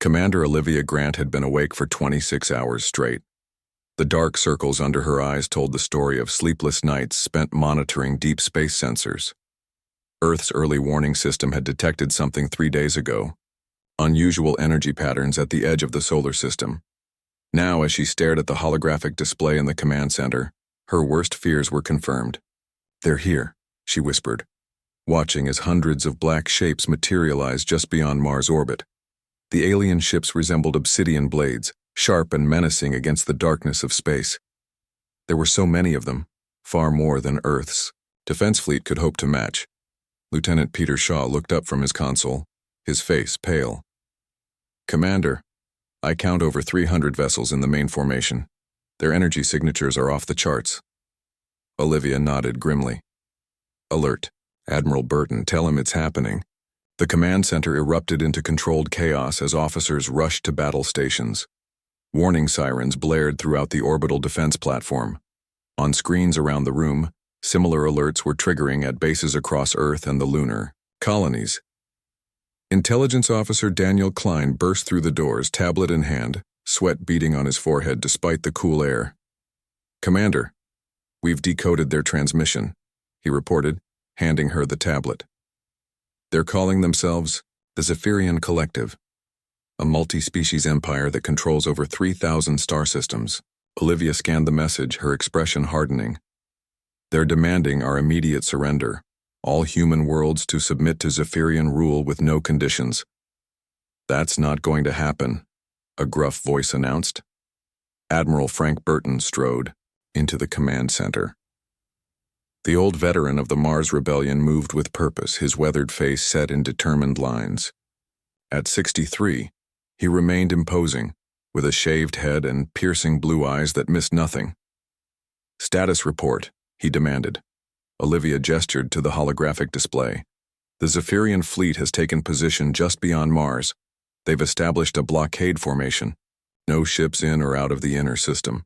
Commander Olivia Grant had been awake for 26 hours straight. The dark circles under her eyes told the story of sleepless nights spent monitoring deep space sensors. Earth's early warning system had detected something 3 days ago: unusual energy patterns at the edge of the solar system. Now, as she stared at the holographic display in the command center, her worst fears were confirmed. "They're here," she whispered, watching as hundreds of black shapes materialized just beyond Mars' orbit. The alien ships resembled obsidian blades, sharp and menacing against the darkness of space. There were so many of them, far more than Earth's defense fleet could hope to match. Lieutenant Peter Shaw looked up from his console, his face pale. "Commander, I count over 300 vessels in the main formation. Their energy signatures are off the charts." Olivia nodded grimly. "Alert. Admiral Burton, tell him it's happening." The command center erupted into controlled chaos as officers rushed to battle stations. Warning sirens blared throughout the orbital defense platform. On screens around the room, similar alerts were triggering at bases across Earth and the lunar colonies. Intelligence Officer Daniel Klein burst through the doors, tablet in hand, sweat beading on his forehead despite the cool air. "Commander, we've decoded their transmission," he reported, handing her the tablet. "They're calling themselves the Zephyrian Collective, a multi-species empire that controls over 3,000 star systems." Olivia scanned the message, her expression hardening. "They're demanding our immediate surrender, all human worlds to submit to Zephyrian rule with no conditions." "That's not going to happen," a gruff voice announced. Admiral Frank Burton strode into the command center. The old veteran of the Mars Rebellion moved with purpose, his weathered face set in determined lines. At 63, he remained imposing, with a shaved head and piercing blue eyes that missed nothing. "Status report," he demanded. Olivia gestured to the holographic display. "The Zephyrian fleet has taken position just beyond Mars. They've established a blockade formation. No ships in or out of the inner system."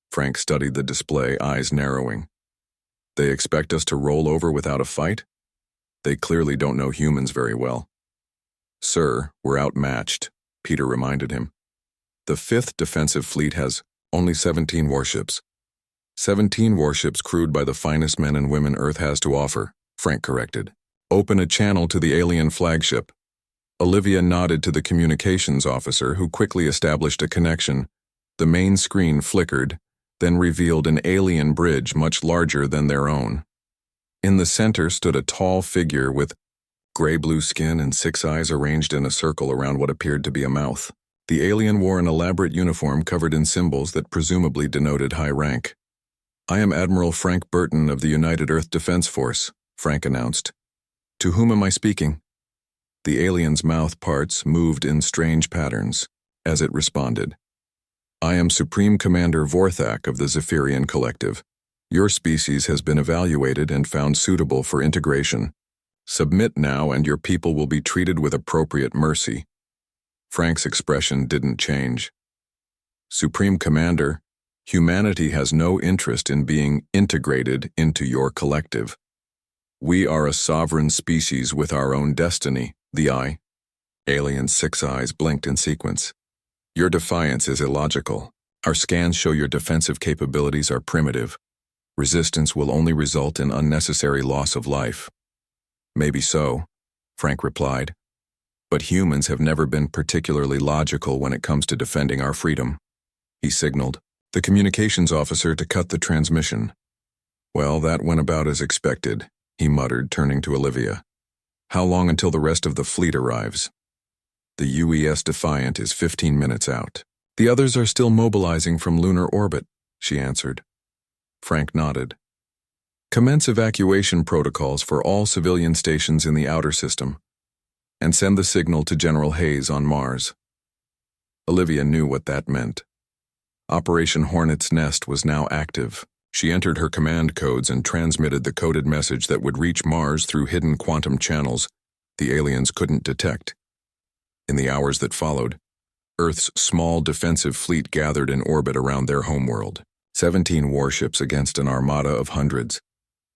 Frank studied the display, eyes narrowing. "They expect us to roll over without a fight? They clearly don't know humans very well." "Sir, we're outmatched," Peter reminded him. "The 5th Defensive Fleet has only 17 warships." 17 warships crewed by the finest men and women Earth has to offer," Frank corrected. "Open a channel to the alien flagship." Olivia nodded to the communications officer, who quickly established a connection. The main screen flickered, then revealed an alien bridge much larger than their own. In the center stood a tall figure with gray-blue skin and 6 eyes arranged in a circle around what appeared to be a mouth. The alien wore an elaborate uniform covered in symbols that presumably denoted high rank. "I am Admiral Frank Burton of the United Earth Defense Force," Frank announced. "To whom am I speaking?" The alien's mouth parts moved in strange patterns as it responded. "I am Supreme Commander Vorthak of the Zephyrian Collective. Your species has been evaluated and found suitable for integration. Submit now and your people will be treated with appropriate mercy." Frank's expression didn't change. "Supreme Commander, humanity has no interest in being integrated into your collective. We are a sovereign species with our own destiny." The alien's 6 eyes blinked in sequence. "Your defiance is illogical. Our scans show your defensive capabilities are primitive. Resistance will only result in unnecessary loss of life." "Maybe so," Frank replied. "But humans have never been particularly logical when it comes to defending our freedom." He signaled the communications officer to cut the transmission. "Well, that went about as expected," he muttered, turning to Olivia. "How long until the rest of the fleet arrives?" "The UES Defiant is 15 minutes out. The others are still mobilizing from lunar orbit," she answered. Frank nodded. "Commence evacuation protocols for all civilian stations in the outer system, and send the signal to General Hayes on Mars." Olivia knew what that meant. Operation Hornet's Nest was now active. She entered her command codes and transmitted the coded message that would reach Mars through hidden quantum channels the aliens couldn't detect. In the hours that followed, Earth's small defensive fleet gathered in orbit around their homeworld. 17 warships against an armada of hundreds.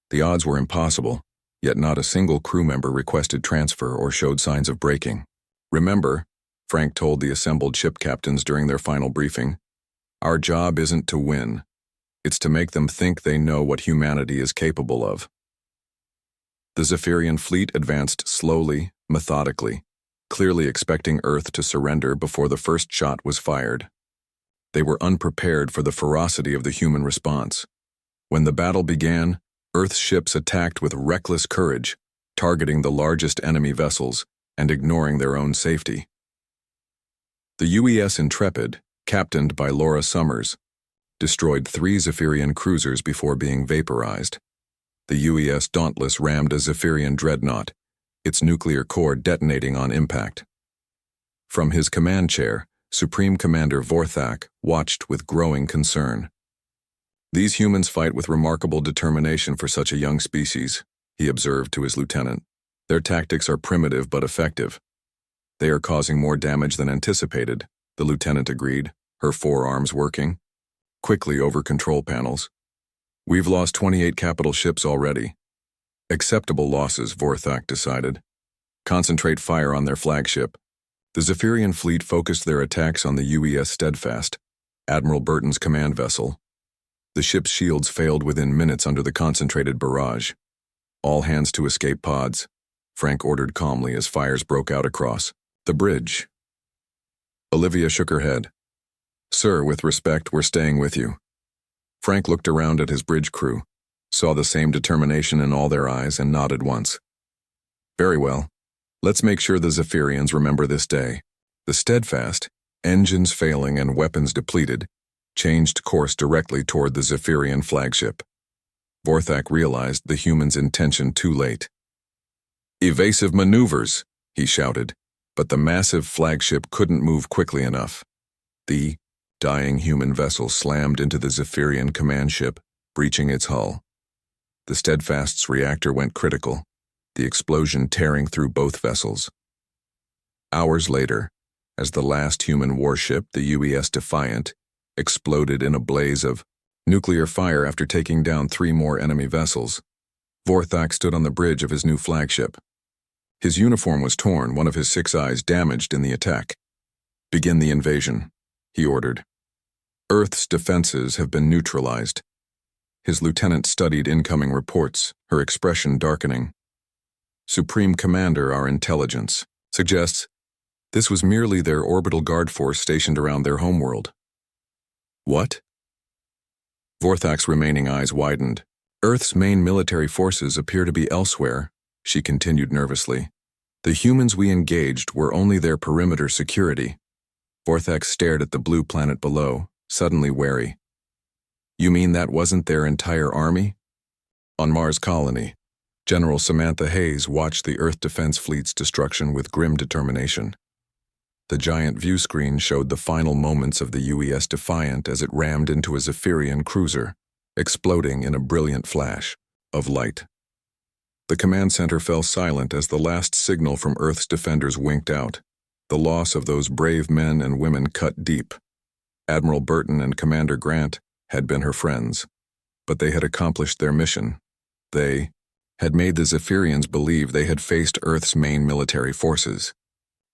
The odds were impossible, yet not a single crew member requested transfer or showed signs of breaking. "Remember, Frank told the assembled ship captains during their final briefing. Our job isn't to win. It's to make them think they know what humanity is capable of. The Zephyrian fleet advanced slowly, methodically, clearly expecting Earth to surrender before the first shot was fired. They were unprepared for the ferocity of the human response. When the battle began, Earth's ships attacked with reckless courage, targeting the largest enemy vessels and ignoring their own safety. The UES Intrepid, captained by Laura Summers, destroyed 3 Zephyrian cruisers before being vaporized. The UES Dauntless rammed a Zephyrian dreadnought, its nuclear core detonating on impact. From his command chair, Supreme Commander Vorthak watched with growing concern. These humans fight with remarkable determination for such a young species, he observed to his lieutenant. Their tactics are primitive but effective. They are causing more damage than anticipated, the lieutenant agreed, her forearms working quickly over control panels. We've lost 28 capital ships already. Acceptable losses, Vorthak decided. Concentrate fire on their flagship. The Zephyrian fleet focused their attacks on the UES Steadfast, Admiral Burton's command vessel. The ship's shields failed within minutes under the concentrated barrage. All hands to escape pods, Frank ordered calmly as fires broke out across the bridge. Olivia shook her head. Sir, with respect, we're staying with you. Frank looked around at his bridge crew, saw the same determination in all their eyes, and nodded once. Very well. Let's make sure the Zephyrians remember this day. The Steadfast, engines failing and weapons depleted, changed course directly toward the Zephyrian flagship. Vorthak realized the human's intention too late. Evasive maneuvers, he shouted, but the massive flagship couldn't move quickly enough. The dying human vessel slammed into the Zephyrian command ship, breaching its hull. The Steadfast's reactor went critical, the explosion tearing through both vessels. Hours later, as the last human warship, the UES Defiant, exploded in a blaze of nuclear fire after taking down 3 more enemy vessels, Vorthak stood on the bridge of his new flagship. His uniform was torn, one of his 6 eyes damaged in the attack. Begin the invasion, he ordered. Earth's defenses have been neutralized. His lieutenant studied incoming reports, her expression darkening. Supreme Commander, our intelligence suggests this was merely their orbital guard force stationed around their homeworld. What? Vorthak's remaining eyes widened. Earth's main military forces appear to be elsewhere, she continued nervously. The humans we engaged were only their perimeter security. Vorthak stared at the blue planet below, suddenly wary. You mean that wasn't their entire army? On Mars Colony, General Samantha Hayes watched the Earth Defense Fleet's destruction with grim determination. The giant view screen showed the final moments of the UES Defiant as it rammed into a Zephyrian cruiser, exploding in a brilliant flash of light. The command center fell silent as the last signal from Earth's defenders winked out. The loss of those brave men and women cut deep. Admiral Burton and Commander Grant had been her friends, but they had accomplished their mission. They had made the Zephyrians believe they had faced Earth's main military forces.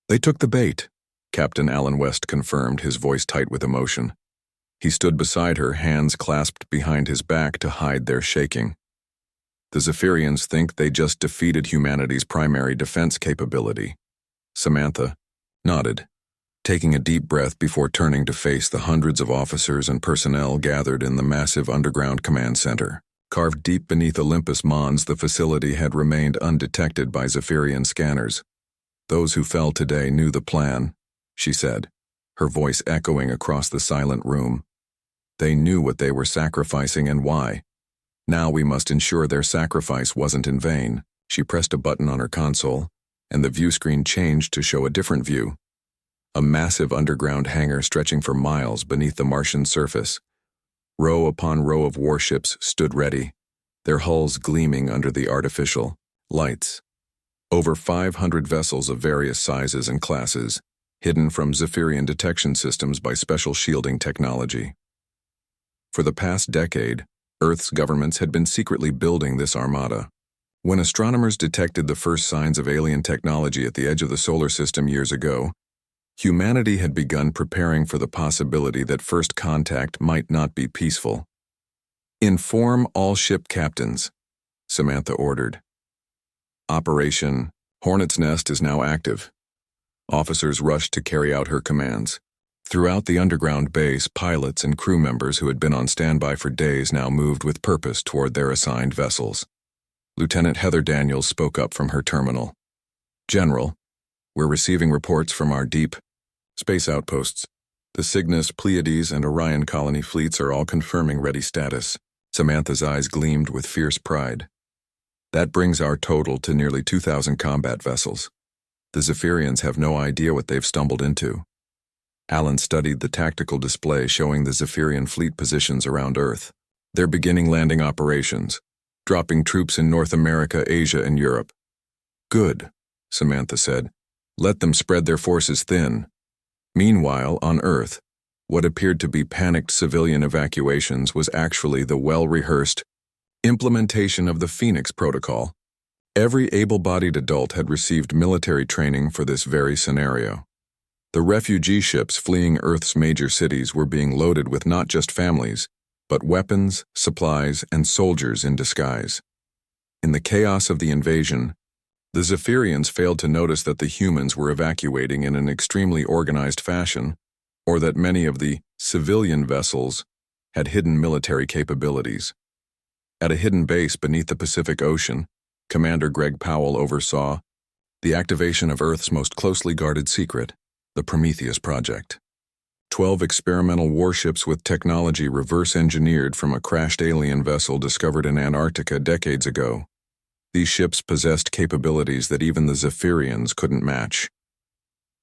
They took the bait, Captain Alan West confirmed, his voice tight with emotion. He stood beside her, hands clasped behind his back to hide their shaking. The Zephyrians think they just defeated humanity's primary defense capability. Samantha nodded, taking a deep breath before turning to face the hundreds of officers and personnel gathered in the massive underground command center. Carved deep beneath Olympus Mons, the facility had remained undetected by Zephyrian scanners. Those who fell today knew the plan, she said, her voice echoing across the silent room. They knew what they were sacrificing and why. Now we must ensure their sacrifice wasn't in vain. She pressed a button on her console, and the view screen changed to show a different view. A massive underground hangar stretching for miles beneath the Martian surface. Row upon row of warships stood ready, their hulls gleaming under the artificial lights. Over 500 vessels of various sizes and classes, hidden from Zephyrian detection systems by special shielding technology. For the past decade, Earth's governments had been secretly building this armada. When astronomers detected the first signs of alien technology at the edge of the solar system years ago, Humanity had begun preparing for the possibility that first contact might not be peaceful. "Inform all ship captains," Samantha ordered. Operation Hornet's Nest is now active. Officers rushed to carry out her commands. Throughout the underground base, pilots and crew members who had been on standby for days now moved with purpose toward their assigned vessels. Lieutenant Heather Daniels spoke up from her terminal. "General, we're receiving reports from our deep space outposts. The Cygnus, Pleiades, and Orion colony fleets are all confirming ready status." Samantha's eyes gleamed with fierce pride. "That brings our total to nearly 2,000 combat vessels. The Zephyrians have no idea what they've stumbled into." Alan studied the tactical display showing the Zephyrian fleet positions around Earth. "They're beginning landing operations, dropping troops in North America, Asia, and Europe." "Good," Samantha said. "Let them spread their forces thin." Meanwhile, on Earth, what appeared to be panicked civilian evacuations was actually the well-rehearsed implementation of the Phoenix Protocol. Every able-bodied adult had received military training for this very scenario. The refugee ships fleeing Earth's major cities were being loaded with not just families, but weapons, supplies, and soldiers in disguise. In the chaos of the invasion, the Zephyrians failed to notice that the humans were evacuating in an extremely organized fashion, or that many of the civilian vessels had hidden military capabilities. At a hidden base beneath the Pacific Ocean, Commander Greg Powell oversaw the activation of Earth's most closely guarded secret, the Prometheus Project. 12 experimental warships with technology reverse-engineered from a crashed alien vessel discovered in Antarctica decades ago. These ships possessed capabilities that even the Zephyrians couldn't match.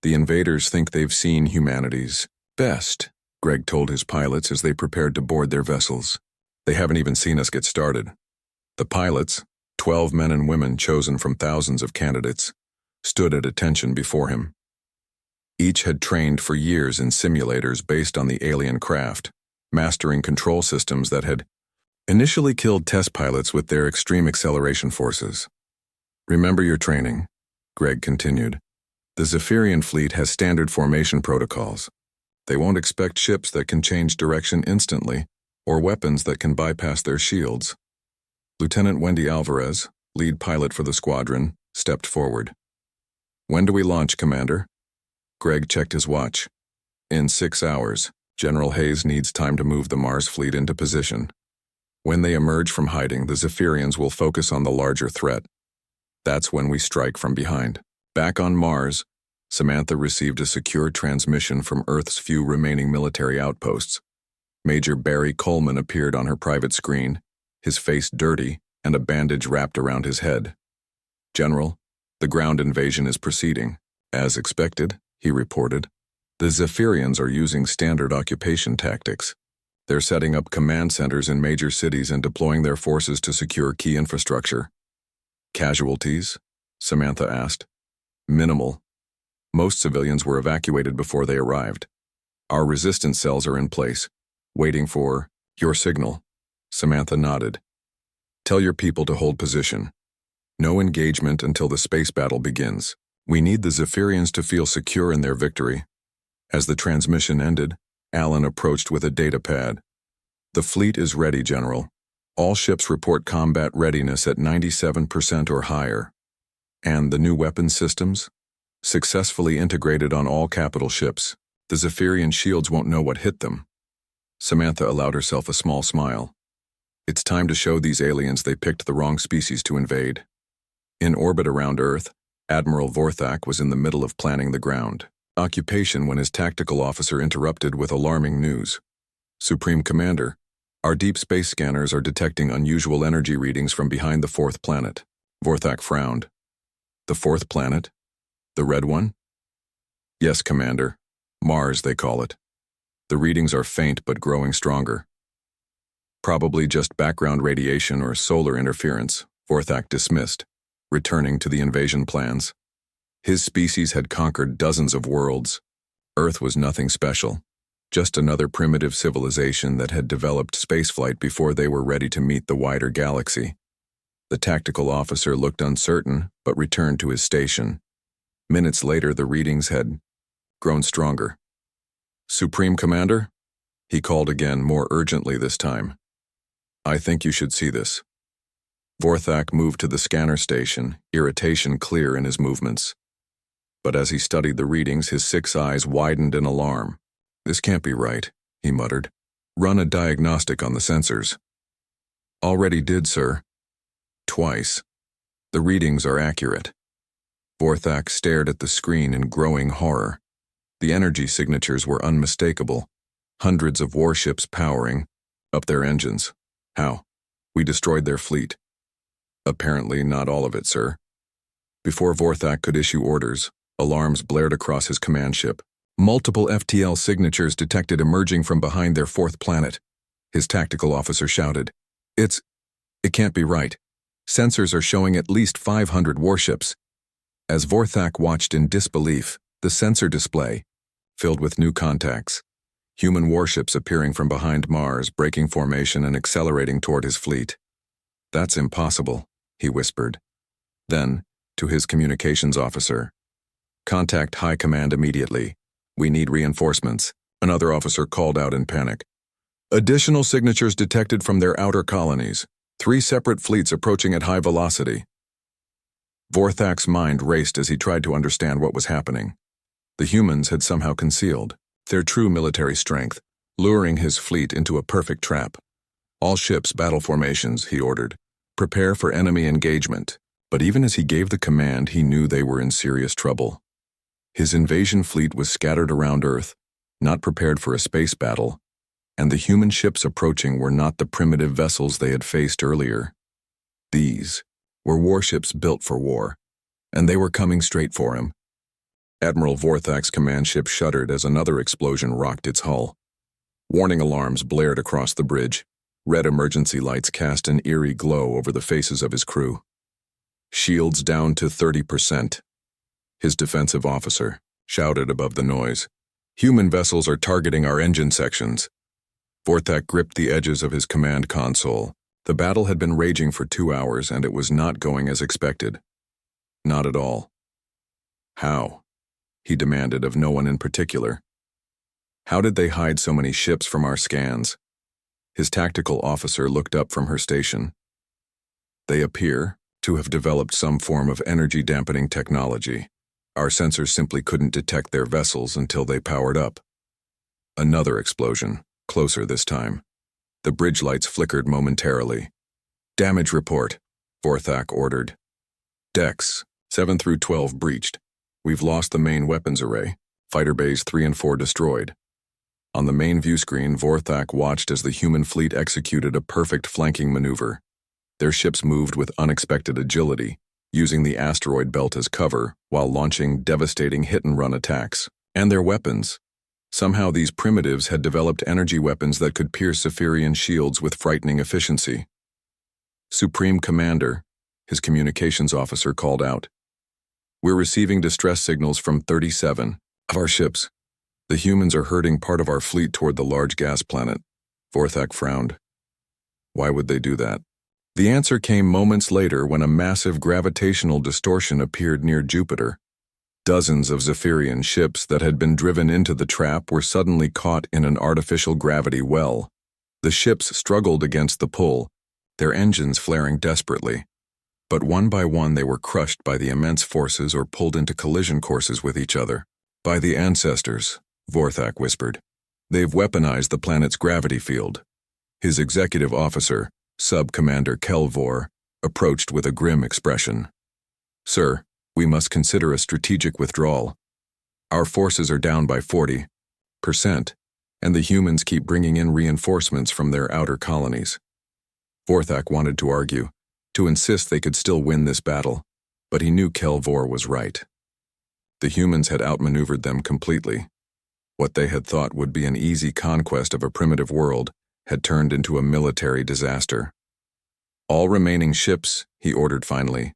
"The invaders think they've seen humanity's best," Greg told his pilots as they prepared to board their vessels. "They haven't even seen us get started." The pilots, 12 men and women chosen from thousands of candidates, stood at attention before him. Each had trained for years in simulators based on the alien craft, mastering control systems that had initially killed test pilots with their extreme acceleration forces. "Remember your training," Greg continued. "The Zephyrian fleet has standard formation protocols. They won't expect ships that can change direction instantly or weapons that can bypass their shields." Lieutenant Wendy Alvarez, lead pilot for the squadron, stepped forward. "When do we launch, Commander?" Greg checked his watch. "In 6 hours. General Hayes needs time to move the Mars fleet into position. When they emerge from hiding, the Zephyrians will focus on the larger threat. That's when we strike from behind." Back on Mars, Samantha received a secure transmission from Earth's few remaining military outposts. Major Barry Coleman appeared on her private screen, his face dirty and a bandage wrapped around his head. "General, the ground invasion is proceeding. As expected," he reported. "The Zephyrians are using standard occupation tactics. They're setting up command centers in major cities and deploying their forces to secure key infrastructure." "Casualties?" Samantha asked. "Minimal. Most civilians were evacuated before they arrived. Our resistance cells are in place, waiting for your signal." Samantha nodded. "Tell your people to hold position. No engagement until the space battle begins. We need the Zephyrians to feel secure in their victory." As the transmission ended, Alan approached with a data pad. "The fleet is ready, General. All ships report combat readiness at 97% or higher. And the new weapon systems? Successfully integrated on all capital ships. The Zephyrian shields won't know what hit them." Samantha allowed herself a small smile. "It's time to show these aliens they picked the wrong species to invade." In orbit around Earth, Admiral Vorthak was in the middle of planning the ground occupation when his tactical officer interrupted with alarming news. "Supreme Commander, our deep space scanners are detecting unusual energy readings from behind the fourth planet." Vorthak frowned. "The fourth planet? The red one?" "Yes, Commander. Mars, they call it. The readings are faint but growing stronger." "Probably just background radiation or solar interference," Vorthak dismissed, returning to the invasion plans. His species had conquered dozens of worlds. Earth was nothing special, just another primitive civilization that had developed spaceflight before they were ready to meet the wider galaxy. The tactical officer looked uncertain, but returned to his station. Minutes later, the readings had grown stronger. "Supreme Commander?" He called again, more urgently this time. "I think you should see this." Vorthak moved to the scanner station, irritation clear in his movements. But as he studied the readings, his 6 eyes widened in alarm. "This can't be right," he muttered. "Run a diagnostic on the sensors." "Already did, sir." "Twice. The readings are accurate." Vorthak stared at the screen in growing horror. The energy signatures were unmistakable. Hundreds of warships powering up their engines. "How?" "We destroyed their fleet." "Apparently not all of it, sir." Before Vorthak could issue orders, alarms blared across his command ship. Multiple FTL signatures detected emerging from behind their 4th planet. His tactical officer shouted, It can't be right. Sensors are showing at least 500 warships." As Vorthak watched in disbelief, the sensor display filled with new contacts. Human warships appearing from behind Mars, breaking formation and accelerating toward his fleet. "That's impossible," he whispered. Then, to his communications officer, "Contact High Command immediately. We need reinforcements." Another officer called out in panic. "Additional signatures detected from their outer colonies. 3 separate fleets approaching at high velocity." Vorthak's mind raced as he tried to understand what was happening. The humans had somehow concealed their true military strength, luring his fleet into a perfect trap. "All ships, battle formations," he ordered. "Prepare for enemy engagement." But even as he gave the command, he knew they were in serious trouble. His invasion fleet was scattered around Earth, not prepared for a space battle, and the human ships approaching were not the primitive vessels they had faced earlier. These were warships built for war, and they were coming straight for him. Admiral Vorthak's command ship shuddered as another explosion rocked its hull. Warning alarms blared across the bridge. Red emergency lights cast an eerie glow over the faces of his crew. "Shields down to 30%. His defensive officer shouted above the noise. "Human vessels are targeting our engine sections." Vorthak gripped the edges of his command console. The battle had been raging for 2 hours, and it was not going as expected. Not at all. "How?" he demanded of no one in particular. "How did they hide so many ships from our scans?" His tactical officer looked up from her station. "They appear to have developed some form of energy-dampening technology. Our sensors simply couldn't detect their vessels until they powered up." Another explosion, closer this time. The bridge lights flickered momentarily. "Damage report," Vorthak ordered. "Decks 7 through 12 breached. We've lost the main weapons array. Fighter bays 3 and 4 destroyed." On the main view screen, Vorthak watched as the human fleet executed a perfect flanking maneuver. Their ships moved with unexpected agility, using the asteroid belt as cover while launching devastating hit-and-run attacks. And their weapons. Somehow these primitives had developed energy weapons that could pierce Zephyrian shields with frightening efficiency. "Supreme Commander," his communications officer called out. "We're receiving distress signals from 37 of our ships. The humans are herding part of our fleet toward the large gas planet." Vorthak frowned. Why would they do that? The answer came moments later when a massive gravitational distortion appeared near Jupiter. Dozens of Zephyrian ships that had been driven into the trap were suddenly caught in an artificial gravity well. The ships struggled against the pull, their engines flaring desperately. But one by one they were crushed by the immense forces or pulled into collision courses with each other. "By the ancestors," Vorthak whispered. "They've weaponized the planet's gravity field." His executive officer, Sub-Commander Kelvor, approached with a grim expression. "Sir, we must consider a strategic withdrawal. Our forces are down by 40%, and the humans keep bringing in reinforcements from their outer colonies." Vorthak wanted to argue, to insist they could still win this battle, but he knew Kelvor was right. The humans had outmaneuvered them completely. What they had thought would be an easy conquest of a primitive world had turned into a military disaster. "All remaining ships," he ordered finally.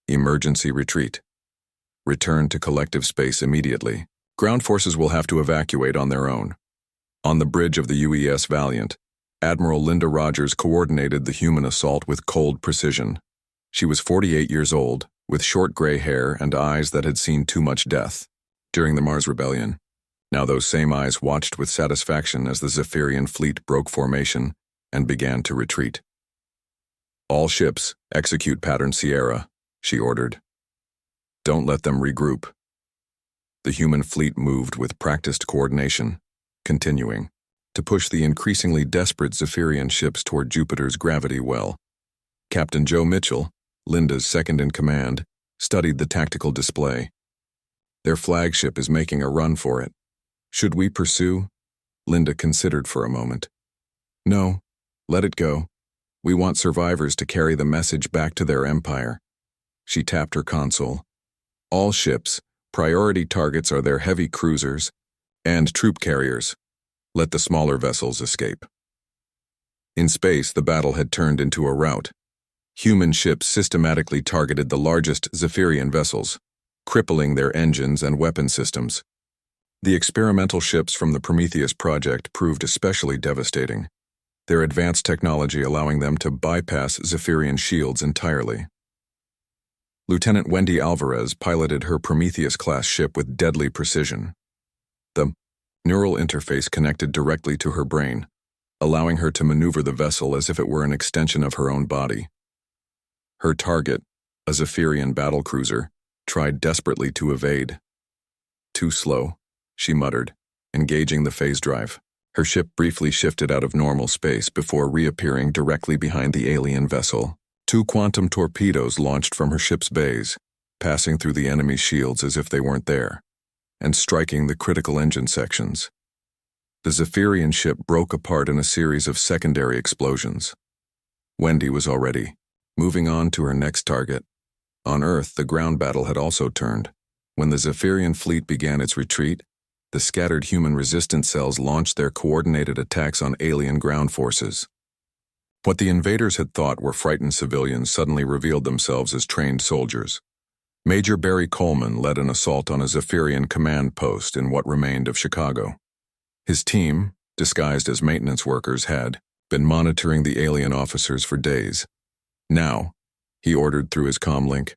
"Emergency retreat. Return to collective space immediately. Ground forces will have to evacuate on their own." On the bridge of the UES Valiant, Admiral Linda Rogers coordinated the human assault with cold precision. She was 48 years old, with short gray hair and eyes that had seen too much death. during the Mars Rebellion. Now those same eyes watched with satisfaction as the Zephyrian fleet broke formation and began to retreat. "All ships, execute Pattern Sierra," she ordered. "Don't let them regroup." The human fleet moved with practiced coordination, continuing to push the increasingly desperate Zephyrian ships toward Jupiter's gravity well. Captain Joe Mitchell, Linda's second-in-command, studied the tactical display. "Their flagship is making a run for it. Should we pursue?" Linda considered for a moment. "No, let it go. We want survivors to carry the message back to their empire." She tapped her console. "All ships, priority targets are their heavy cruisers and troop carriers. Let the smaller vessels escape." In space, the battle had turned into a rout. Human ships systematically targeted the largest Zephyrian vessels, crippling their engines and weapon systems. The experimental ships from the Prometheus project proved especially devastating, their advanced technology allowing them to bypass Zephyrian shields entirely. Lieutenant Wendy Alvarez piloted her Prometheus-class ship with deadly precision. The neural interface connected directly to her brain, allowing her to maneuver the vessel as if it were an extension of her own body. Her target, a Zephyrian battlecruiser, tried desperately to evade. "Too slow," she muttered, engaging the phase drive. Her ship briefly shifted out of normal space before reappearing directly behind the alien vessel. 2 quantum torpedoes launched from her ship's bays, passing through the enemy's shields as if they weren't there, and striking the critical engine sections. The Zephyrian ship broke apart in a series of secondary explosions. Wendy was already moving on to her next target. On Earth, the ground battle had also turned. When the Zephyrian fleet began its retreat, the scattered human resistance cells launched their coordinated attacks on alien ground forces. What the invaders had thought were frightened civilians suddenly revealed themselves as trained soldiers. Major Barry Coleman led an assault on a Zephyrian command post in what remained of Chicago. His team, disguised as maintenance workers, had been monitoring the alien officers for days. "Now," he ordered through his comlink.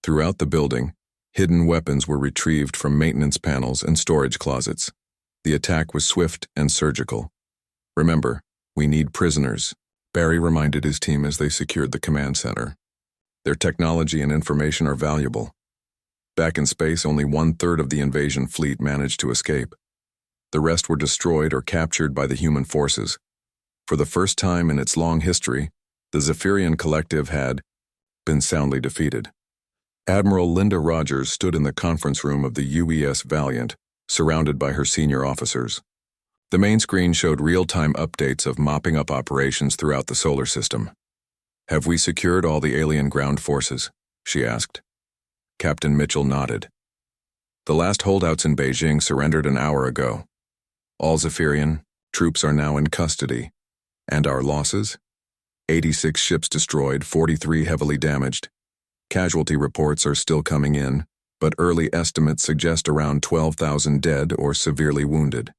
Throughout the building, hidden weapons were retrieved from maintenance panels and storage closets. The attack was swift and surgical. "Remember, we need prisoners," Barry reminded his team as they secured the command center. "Their technology and information are valuable." Back in space, only 1/3 of the invasion fleet managed to escape. The rest were destroyed or captured by the human forces. For the first time in its long history, the Zephyrian collective had been soundly defeated. Admiral Linda Rogers stood in the conference room of the UES Valiant, surrounded by her senior officers. The main screen showed real-time updates of mopping up operations throughout the solar system. "Have we secured all the alien ground forces?" she asked. Captain Mitchell nodded. "The last holdouts in Beijing surrendered an hour ago. All Zephyrian troops are now in custody. And our losses? 86 ships destroyed, 43 heavily damaged. Casualty reports are still coming in, but early estimates suggest around 12,000 dead or severely wounded."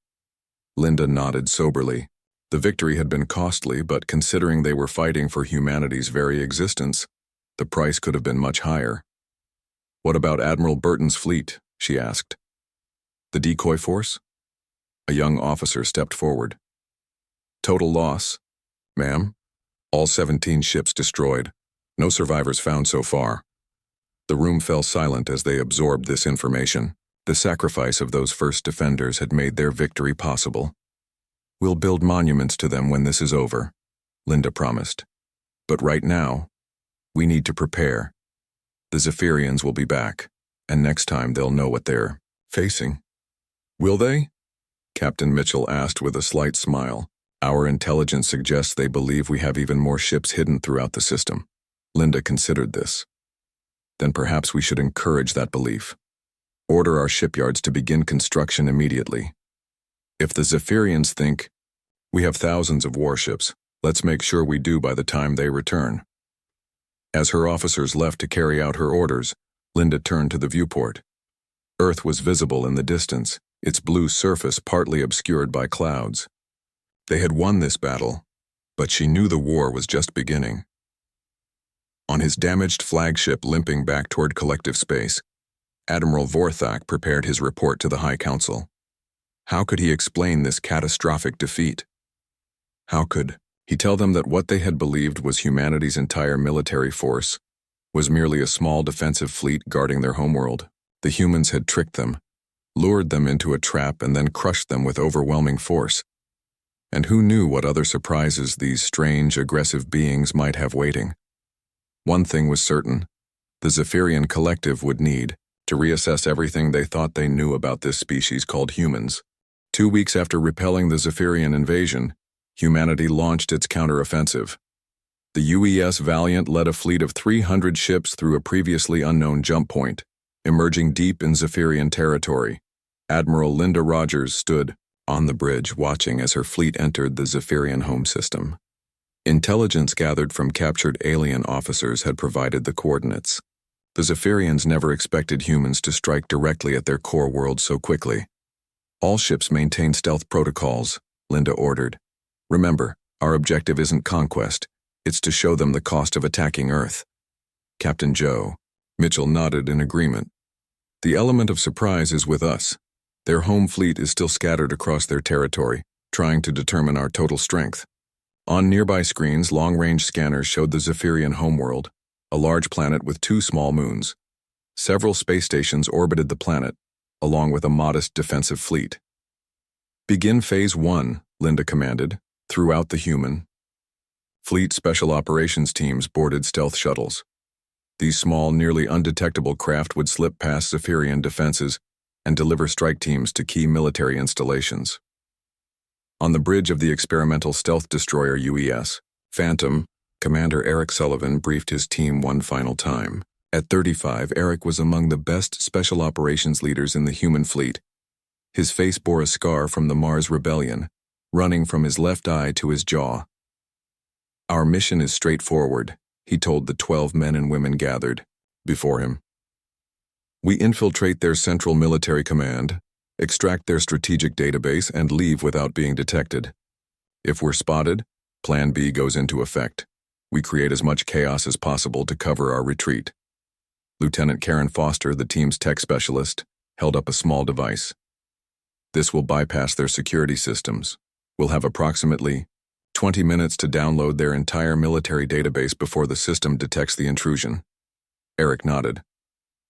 Linda nodded soberly. The victory had been costly, but considering they were fighting for humanity's very existence, the price could have been much higher. "What about Admiral Burton's fleet?" she asked. "The decoy force?" A young officer stepped forward. "Total loss, ma'am. All 17 ships destroyed. No survivors found so far." The room fell silent as they absorbed this information. The sacrifice of those first defenders had made their victory possible. "We'll build monuments to them when this is over," Linda promised. "But right now, we need to prepare. The Zephyrians will be back, and next time they'll know what they're facing." "Will they?" Captain Mitchell asked with a slight smile. "Our intelligence suggests they believe we have even more ships hidden throughout the system." Linda considered this. "Then perhaps we should encourage that belief. Order our shipyards to begin construction immediately. If the Zephyrians think, we have thousands of warships, let's make sure we do by the time they return." As her officers left to carry out her orders, Linda turned to the viewport. Earth was visible in the distance, its blue surface partly obscured by clouds. They had won this battle, but she knew the war was just beginning. On his damaged flagship limping back toward collective space, Admiral Vorthak prepared his report to the High Council. How could he explain this catastrophic defeat? How could he tell them that what they had believed was humanity's entire military force was merely a small defensive fleet guarding their homeworld? The humans had tricked them, lured them into a trap, and then crushed them with overwhelming force. And who knew what other surprises these strange, aggressive beings might have waiting? One thing was certain: the Zephyrian collective would need to reassess everything they thought they knew about this species called humans. 2 weeks after repelling the Zephyrian invasion, humanity launched its counteroffensive. The UES Valiant led a fleet of 300 ships through a previously unknown jump point, emerging deep in Zephyrian territory. Admiral Linda Rogers stood on the bridge watching as her fleet entered the Zephyrian home system. Intelligence gathered from captured alien officers had provided the coordinates. The Zephyrians never expected humans to strike directly at their core world so quickly. All ships maintain stealth protocols, Linda ordered. Remember, our objective isn't conquest, it's to show them the cost of attacking Earth. Captain Joe. Mitchell nodded in agreement. The element of surprise is with us. Their home fleet is still scattered across their territory, trying to determine our total strength. On nearby screens, long-range scanners showed the Zephyrian homeworld, a large planet with 2 small moons. Several space stations orbited the planet, along with a modest defensive fleet. Begin Phase 1, Linda commanded, throughout the human. Fleet special operations teams boarded stealth shuttles. These small, nearly undetectable craft would slip past Zephyrian defenses and deliver strike teams to key military installations. On the bridge of the experimental stealth destroyer UES, Phantom, Commander Eric Sullivan briefed his team one final time. At 35, Eric was among the best special operations leaders in the human fleet. His face bore a scar from the Mars Rebellion, running from his left eye to his jaw. Our mission is straightforward, he told the 12 men and women gathered before him. We infiltrate their central military command, extract their strategic database, and leave without being detected. If we're spotted, Plan B goes into effect. We create as much chaos as possible to cover our retreat. Lieutenant Karen Foster, the team's tech specialist, held up a small device. This will bypass their security systems. We'll have approximately 20 minutes to download their entire military database before the system detects the intrusion. Eric nodded.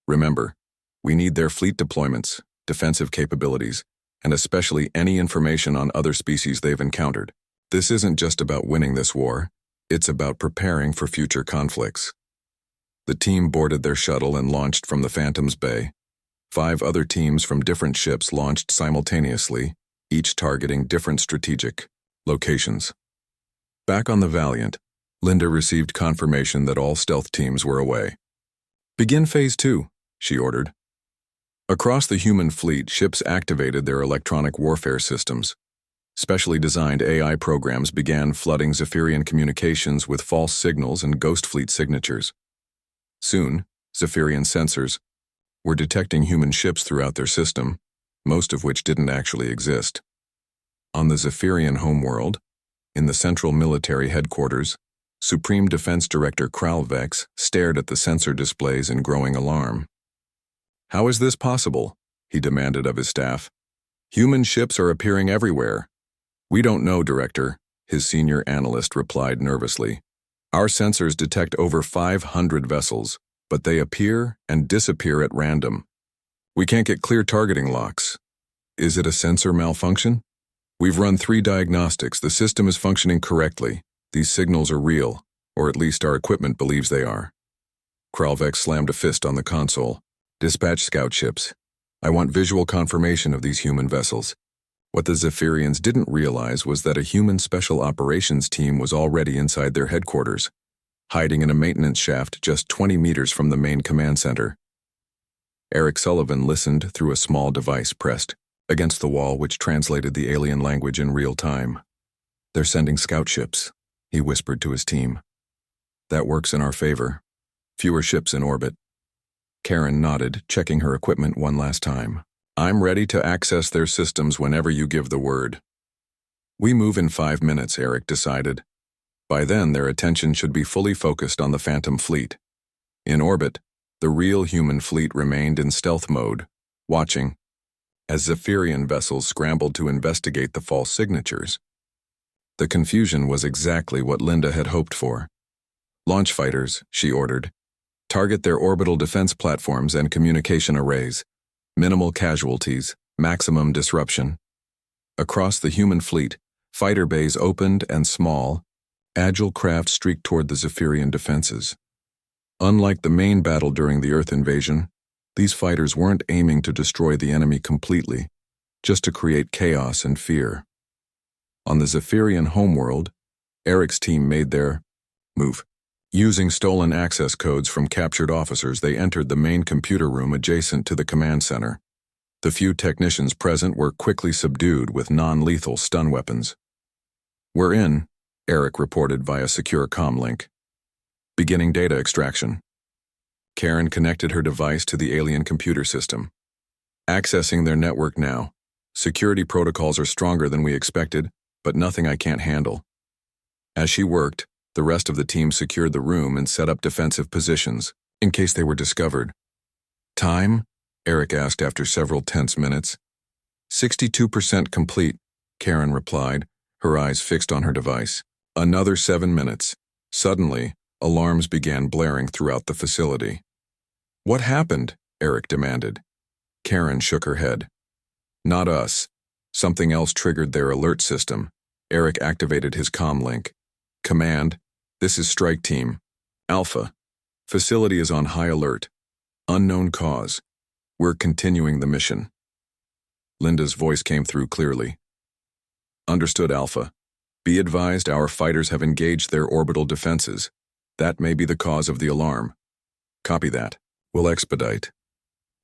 Remember, we need their fleet deployments, defensive capabilities, and especially any information on other species they've encountered. This isn't just about winning this war, it's about preparing for future conflicts. The team boarded their shuttle and launched from the Phantom's Bay. 5 other teams from different ships launched simultaneously, each targeting different strategic locations. Back on the Valiant, Linda received confirmation that all stealth teams were away. Begin Phase 2, she ordered. Across the human fleet, ships activated their electronic warfare systems. Specially designed AI programs began flooding Zephyrian communications with false signals and ghost fleet signatures. Soon, Zephyrian sensors were detecting human ships throughout their system, most of which didn't actually exist. On the Zephyrian homeworld, in the central military headquarters, Supreme Defense Director Kralvex stared at the sensor displays in growing alarm. How is this possible? He demanded of his staff. Human ships are appearing everywhere. We don't know, Director, his senior analyst replied nervously. Our sensors detect over 500 vessels, but they appear and disappear at random. We can't get clear targeting locks. Is it a sensor malfunction? We've run 3 diagnostics. The system is functioning correctly. These signals are real, or at least our equipment believes they are. Kralvex slammed a fist on the console. Dispatch scout ships. I want visual confirmation of these human vessels. What the Zephyrians didn't realize was that a human special operations team was already inside their headquarters, hiding in a maintenance shaft just 20 meters from the main command center. Eric Sullivan listened through a small device pressed against the wall which translated the alien language in real time. They're sending scout ships, he whispered to his team. That works in our favor. Fewer ships in orbit. Karen nodded, checking her equipment one last time. I'm ready to access their systems whenever you give the word. We move in 5 minutes, Eric decided. By then, their attention should be fully focused on the Phantom fleet. In orbit, The real human fleet remained in stealth mode, watching, as Zephyrian vessels scrambled to investigate the false signatures. The confusion was exactly what Linda had hoped for. "Launch fighters," she ordered. "Target their orbital defense platforms and communication arrays. Minimal casualties, maximum disruption." Across the human fleet, fighter bays opened and small, agile craft streaked toward the Zephyrian defenses. Unlike the main battle during the Earth invasion, these fighters weren't aiming to destroy the enemy completely, just to create chaos and fear. On the Zephyrian homeworld, Eric's team made their move. Using stolen access codes from captured officers, they entered the main computer room adjacent to the command center. The few technicians present were quickly subdued with non-lethal stun weapons. "We're in," Eric reported via secure comm link. "Beginning data extraction." Karen connected her device to the alien computer system. "Accessing their network now. Security protocols are stronger than we expected, but nothing I can't handle." As she worked, the rest of the team secured the room and set up defensive positions, in case they were discovered. "Time?" Eric asked after several tense minutes. 62% complete, Karen replied, her eyes fixed on her device. "Another 7 minutes." Suddenly, alarms began blaring throughout the facility. "What happened?" Eric demanded. Karen shook her head. "Not us. Something else triggered their alert system." Eric activated his comm link. "Command, this is Strike Team. Alpha. Facility is on high alert. Unknown cause. We're continuing the mission." Linda's voice came through clearly. "Understood, Alpha. Be advised our fighters have engaged their orbital defenses. That may be the cause of the alarm." "Copy that. We'll expedite."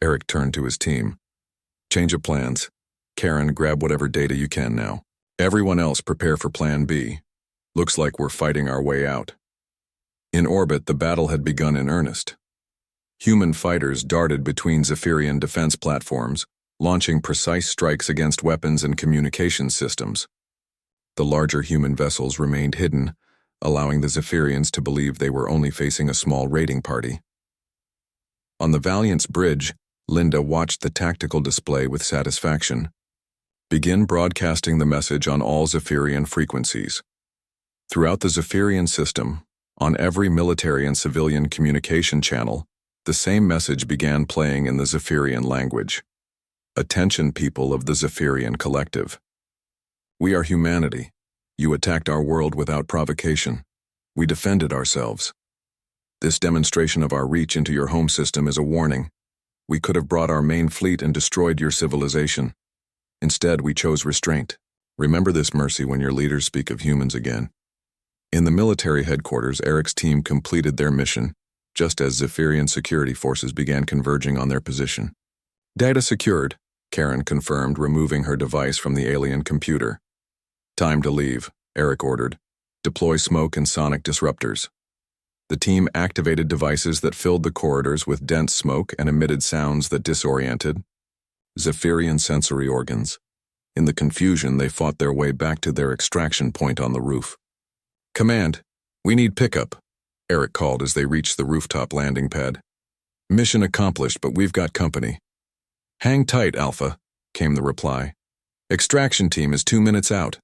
Eric turned to his team. "Change of plans. Karen, grab whatever data you can now. Everyone else prepare for Plan B. Looks like we're fighting our way out." In orbit, the battle had begun in earnest. Human fighters darted between Zephyrian defense platforms, launching precise strikes against weapons and communication systems. The larger human vessels remained hidden, allowing the Zephyrians to believe they were only facing a small raiding party. On the Valiant's bridge, Linda watched the tactical display with satisfaction. "Begin broadcasting the message on all Zephyrian frequencies." Throughout the Zephyrian system, on every military and civilian communication channel, the same message began playing in the Zephyrian language. "Attention, people of the Zephyrian Collective. We are humanity. You attacked our world without provocation. We defended ourselves. This demonstration of our reach into your home system is a warning. We could have brought our main fleet and destroyed your civilization. Instead, we chose restraint. Remember this mercy when your leaders speak of humans again." In the military headquarters, Eric's team completed their mission, just as Zephyrian security forces began converging on their position. "Data secured," Karen confirmed, removing her device from the alien computer. "Time to leave," Eric ordered. "Deploy smoke and sonic disruptors." The team activated devices that filled the corridors with dense smoke and emitted sounds that disoriented. Zephyrian sensory organs. In the confusion, they fought their way back to their extraction point on the roof. "Command, we need pickup," Eric called as they reached the rooftop landing pad. "Mission accomplished, but we've got company." "Hang tight, Alpha," came the reply. "Extraction team is 2 minutes out."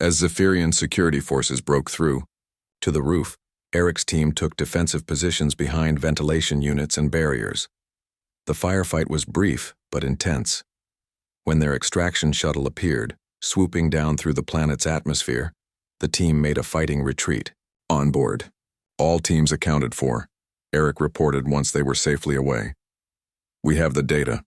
As Zephyrian security forces broke through to the roof, Eric's team took defensive positions behind ventilation units and barriers. The firefight was brief but intense. When their extraction shuttle appeared, swooping down through the planet's atmosphere, the team made a fighting retreat. "On board. All teams accounted for," Eric reported once they were safely away. "We have the data."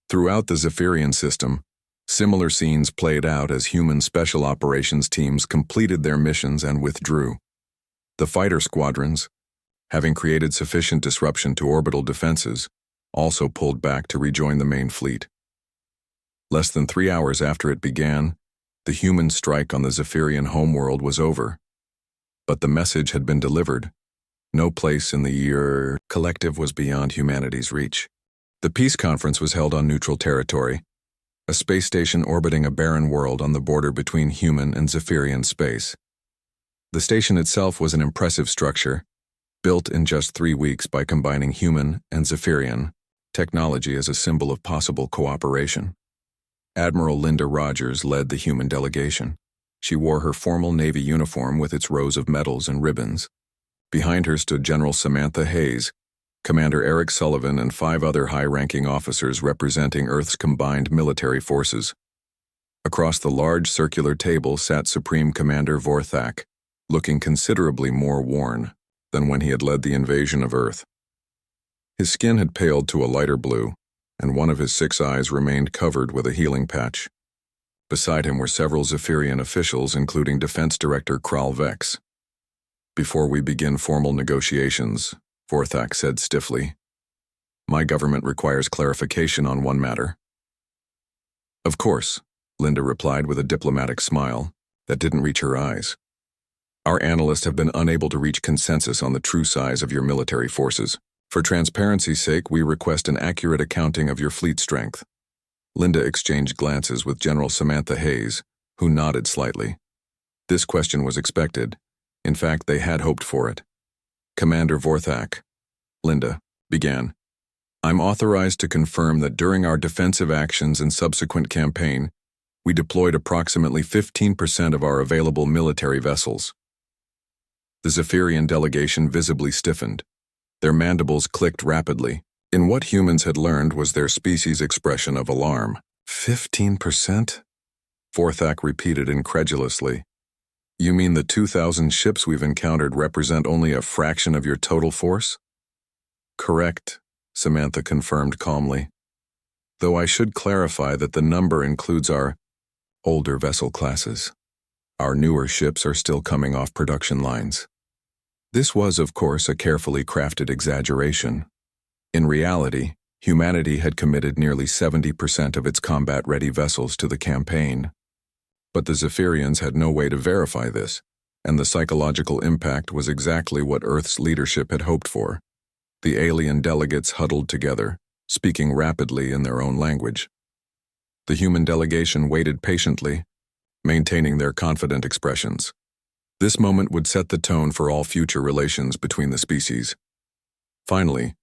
Throughout the Zephyrian system, similar scenes played out as human special operations teams completed their missions and withdrew. The fighter squadrons, having created sufficient disruption to orbital defenses, also pulled back to rejoin the main fleet. Less than 3 hours after it began, the human strike on the Zephyrian homeworld was over. But the message had been delivered. No place in the year collective was beyond humanity's reach. The peace conference was held on neutral territory, a space station orbiting a barren world on the border between human and Zephyrian space. The station itself was an impressive structure, built in just 3 weeks by combining human and Zephyrian technology as a symbol of possible cooperation. Admiral Linda Rogers led the human delegation. She wore her formal Navy uniform with its rows of medals and ribbons. Behind her stood General Samantha Hayes, Commander Eric Sullivan, and 5 other high-ranking officers representing Earth's combined military forces. Across the large circular table sat Supreme Commander Vorthak, looking considerably more worn than when he had led the invasion of Earth. His skin had paled to a lighter blue, and one of his 6 eyes remained covered with a healing patch. Beside him were several Zephyrian officials, including Defense Director Kral Vex. "Before we begin formal negotiations," Vorthak said stiffly, "my government requires clarification on one matter." "Of course," Linda replied with a diplomatic smile that didn't reach her eyes. "Our analysts have been unable to reach consensus on the true size of your military forces. For transparency's sake, we request an accurate accounting of your fleet strength." Linda exchanged glances with General Samantha Hayes, who nodded slightly. This question was expected. In fact, they had hoped for it. "Commander Vorthak," Linda began, "I'm authorized to confirm that during our defensive actions and subsequent campaign, we deployed approximately 15% of our available military vessels." The Zephyrian delegation visibly stiffened. Their mandibles clicked rapidly. In what humans had learned was their species' expression of alarm. 15%? Vorthak repeated incredulously. "You mean the 2,000 ships we've encountered represent only a fraction of your total force?" "Correct," Samantha confirmed calmly. "Though I should clarify that the number includes our older vessel classes. Our newer ships are still coming off production lines." This was, of course, a carefully crafted exaggeration. In reality, humanity had committed nearly 70% of its combat-ready vessels to the campaign. But the Zephyrians had no way to verify this, and the psychological impact was exactly what Earth's leadership had hoped for. The alien delegates huddled together, speaking rapidly in their own language. The human delegation waited patiently, maintaining their confident expressions. This moment would set the tone for all future relations between the species. Finally,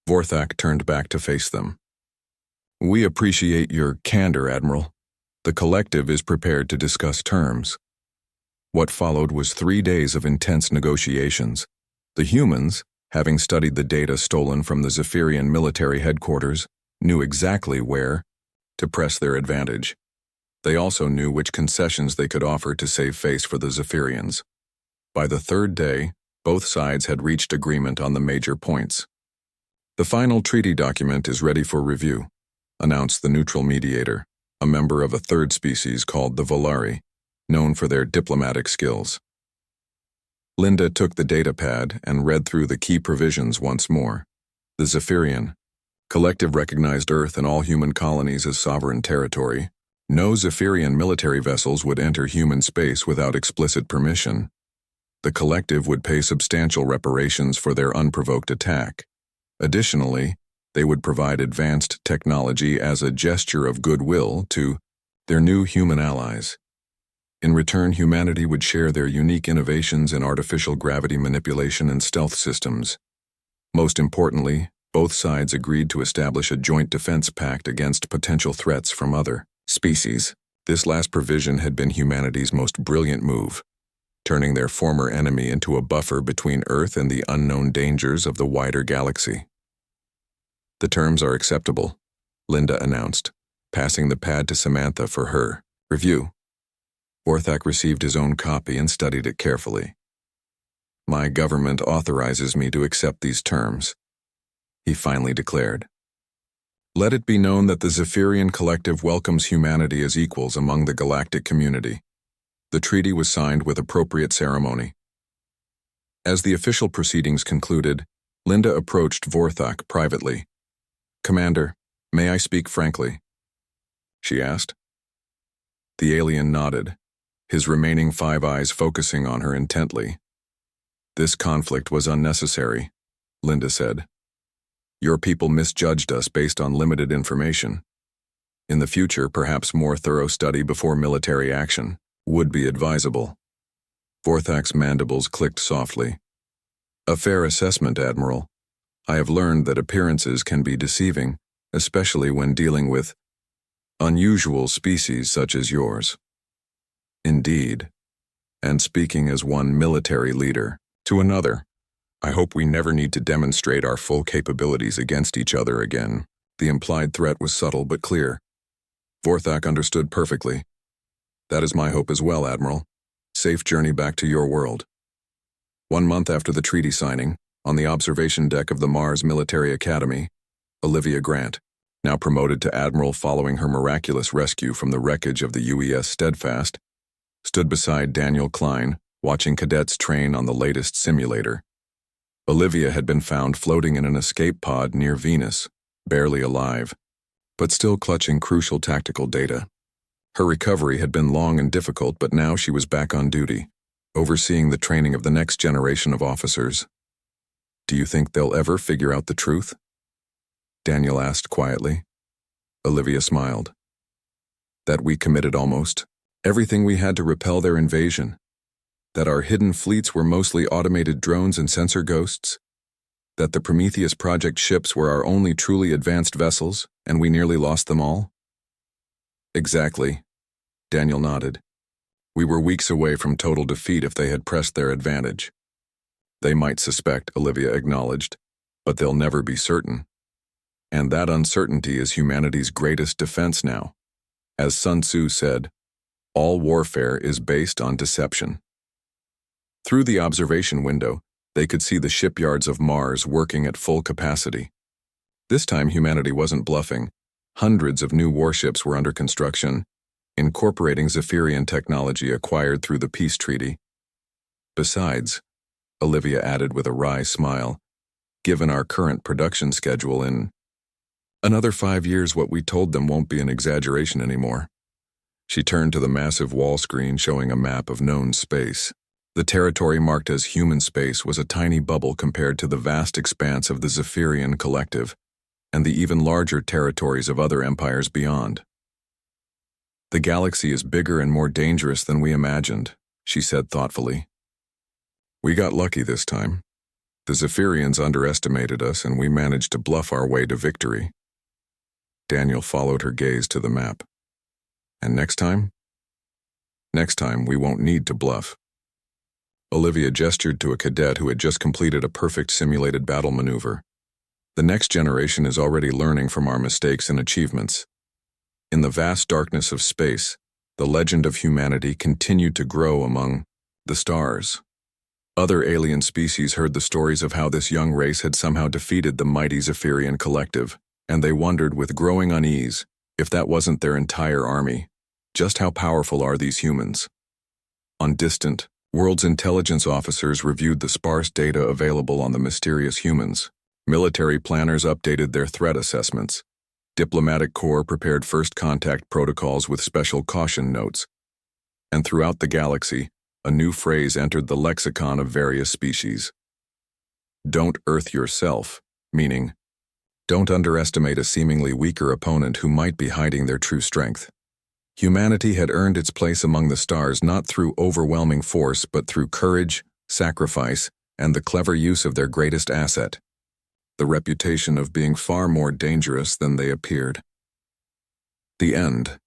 Vorthak turned back to face them. "We appreciate your candor, Admiral. The collective is prepared to discuss terms." What followed was 3 days of intense negotiations. The humans, having studied the data stolen from the Zephyrian military headquarters, knew exactly where to press their advantage. They also knew which concessions they could offer to save face for the Zephyrians. By the 3rd day, both sides had reached agreement on the major points. "The final treaty document is ready for review," announced the neutral mediator, a member of a 3rd species called the Volari, known for their diplomatic skills. Linda took the datapad and read through the key provisions once more. The Zephyrian collective recognized Earth and all human colonies as sovereign territory. No Zephyrian military vessels would enter human space without explicit permission. The collective would pay substantial reparations for their unprovoked attack. Additionally, they would provide advanced technology as a gesture of goodwill to their new human allies. In return, humanity would share their unique innovations in artificial gravity manipulation and stealth systems. Most importantly, both sides agreed to establish a joint defense pact against potential threats from other species. This last provision had been humanity's most brilliant move, turning their former enemy into a buffer between Earth and the unknown dangers of the wider galaxy. "The terms are acceptable," Linda announced, passing the pad to Samantha for her review. Vorthak received his own copy and studied it carefully. "My government authorizes me to accept these terms," he finally declared. "Let it be known that the Zephyrian collective welcomes humanity as equals among the galactic community." The treaty was signed with appropriate ceremony. As the official proceedings concluded, Linda approached Vorthak privately. "Commander, may I speak frankly?" she asked. The alien nodded, his remaining 5 eyes focusing on her intently. "This conflict was unnecessary," Linda said. "Your people misjudged us based on limited information. In the future, perhaps more thorough study before military action would be advisable." Vorthak's mandibles clicked softly. A fair assessment, Admiral. I have learned that appearances can be deceiving, especially when dealing with unusual species such as yours. Indeed. And speaking as one military leader to another, I hope we never need to demonstrate our full capabilities against each other again. The implied threat was subtle but clear. Vorthak understood perfectly. That is my hope as well, Admiral. Safe journey back to your world. 1 month after the treaty signing, on the observation deck of the Mars Military Academy, Olivia Grant, now promoted to Admiral following her miraculous rescue from the wreckage of the UES Steadfast, stood beside Daniel Klein, watching cadets train on the latest simulator. Olivia had been found floating in an escape pod near Venus, barely alive, but still clutching crucial tactical data. Her recovery had been long and difficult, but now she was back on duty, overseeing the training of the next generation of officers. Do you think they'll ever figure out the truth? Daniel asked quietly. Olivia smiled. That we committed almost everything we had to repel their invasion. That our hidden fleets were mostly automated drones and sensor ghosts. That the Prometheus Project ships were our only truly advanced vessels, and we nearly lost them all? Exactly. Daniel nodded. We were weeks away from total defeat if they had pressed their advantage. They might suspect, Olivia acknowledged, but they'll never be certain. And that uncertainty is humanity's greatest defense now. As Sun Tzu said, all warfare is based on deception. Through the observation window, they could see the shipyards of Mars working at full capacity. This time humanity wasn't bluffing. Hundreds of new warships were under construction, incorporating Zephyrian technology acquired through the peace treaty. Besides, Olivia added with a wry smile, given our current production schedule in another 5 years, what we told them won't be an exaggeration anymore. She turned to the massive wall screen showing a map of known space. The territory marked as human space was a tiny bubble compared to the vast expanse of the Zephyrian collective and the even larger territories of other empires beyond. The galaxy is bigger and more dangerous than we imagined, she said thoughtfully. We got lucky this time. The Zephyrians underestimated us and we managed to bluff our way to victory. Daniel followed her gaze to the map. And next time? Next time we won't need to bluff. Olivia gestured to a cadet who had just completed a perfect simulated battle maneuver. The next generation is already learning from our mistakes and achievements. In the vast darkness of space, the legend of humanity continued to grow among the stars. Other alien species heard the stories of how this young race had somehow defeated the mighty Zephyrian collective, and they wondered with growing unease, if that wasn't their entire army, just how powerful are these humans? On distant worlds, intelligence officers reviewed the sparse data available on the mysterious humans. Military planners updated their threat assessments. Diplomatic corps prepared first contact protocols with special caution notes. And throughout the galaxy, a new phrase entered the lexicon of various species. Don't earth yourself, meaning, don't underestimate a seemingly weaker opponent who might be hiding their true strength. Humanity had earned its place among the stars not through overwhelming force but through courage, sacrifice, and the clever use of their greatest asset, the reputation of being far more dangerous than they appeared. The end.